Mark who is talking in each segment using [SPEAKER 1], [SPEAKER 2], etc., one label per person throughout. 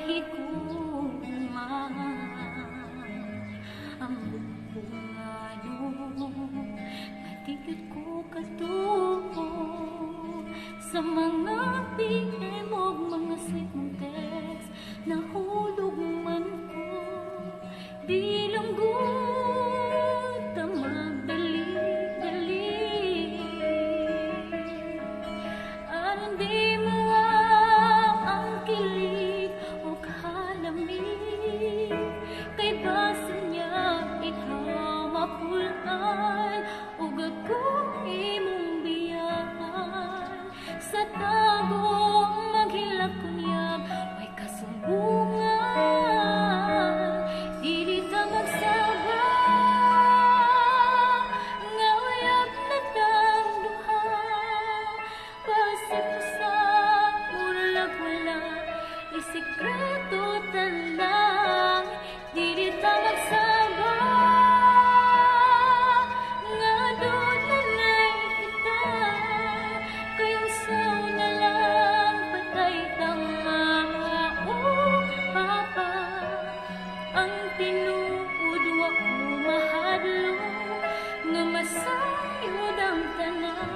[SPEAKER 1] higugma ang bungado matigit ko katuo sa mga PM o mga sweet mong text. Nahulog man ko di lang guta magdali-dali aron di ang kilig o kalamig kay basa niya ikaw mapulan ug ako imong biyahan sa tagong maghilak kunyag may kasumbungan dili ta magsaba nga uyab na tang duha pasip sa murag wala isikreto talang dili ta magsaba nga dunay kita kayong sauna lang patay tang mga papa ang tinuod wa ko mahadlong nga masayod ang tanan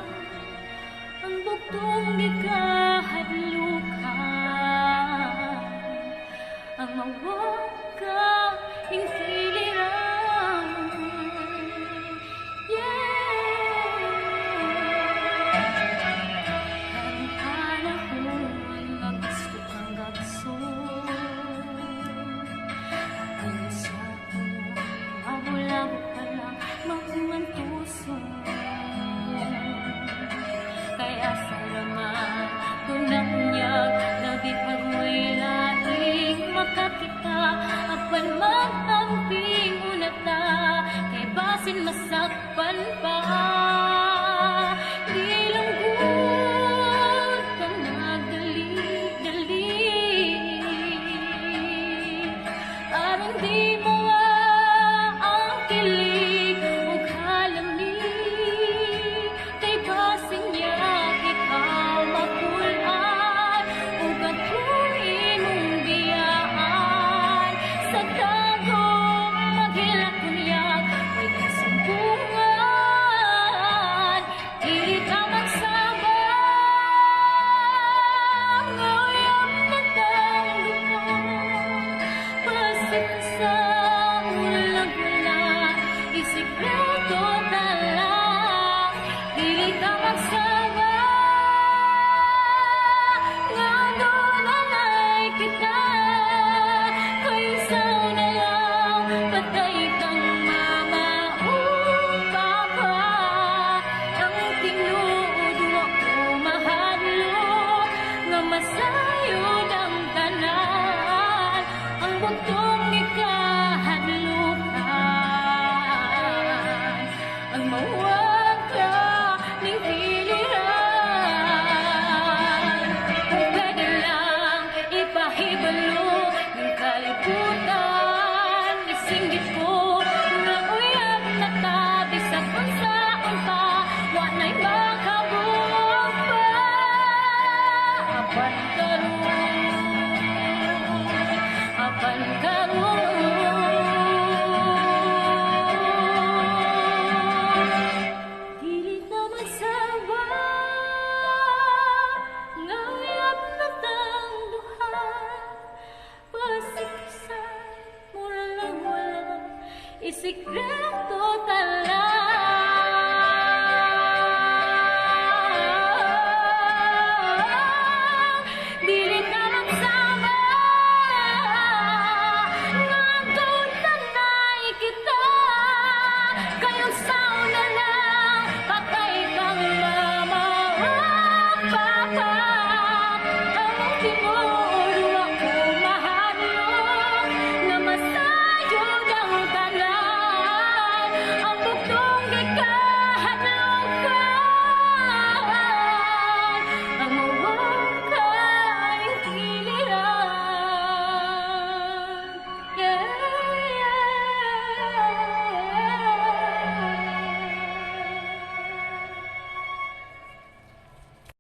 [SPEAKER 1] ang bugtong di kahadlukan ang mawaka ning kiliran ang panahon nga gusto kang gagson ang sakon mabulaw pa lang makumantuson kaya salamat tunang niya nabipag mo'y laing makakita apan magamping unata kay basin masakpan pa di lang gud kang nagdali-dali aron di mawa ang kilig o kalamig kay basin niya ikaw mapulan ug ako imong biyaan sa tagong maghilak kunyag may kasumbungan dili ka magsaba nga uyab na tang duha pasip sa ulag wala isikreto talang dili ka magsaba